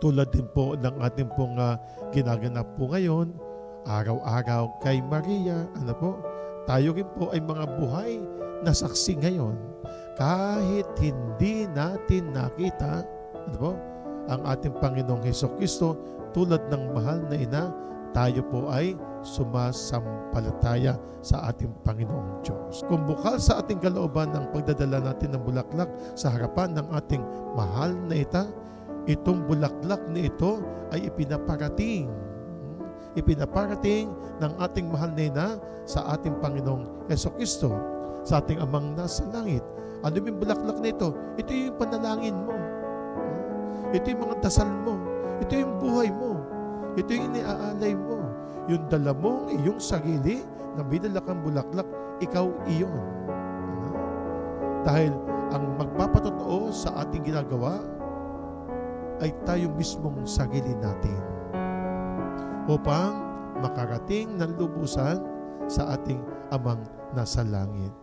Tulad din po ng ating pong ginaganap po ngayon, araw-araw kay Maria, tayo rin po ay mga buhay na saksi ngayon. Kahit hindi natin nakita, ang ating Panginoong Hesukristo, tulad ng mahal na ina, tayo po ay sumasampalataya sa ating Panginoong Diyos. Kung bukal sa ating kalooban ng pagdadala natin ng bulaklak sa harapan ng ating mahal na ita, itong bulaklak na ito ay ipinaparating ng ating mahal na ina sa ating Panginoong Hesukristo, sa ating Amang nasa langit. Ano yung bulaklak na ito? Ito yung panalangin mo. Ito yung mga dasal mo. Ito yung buhay mo. Ito yung iniaalay mo. Yung dala mong iyong sarili na binala kang bulaklak, ikaw iyon. Dahil ang magpapatotoo sa ating ginagawa ay tayo mismong sarili natin upang makarating ng lubusan sa ating Amang nasa langit.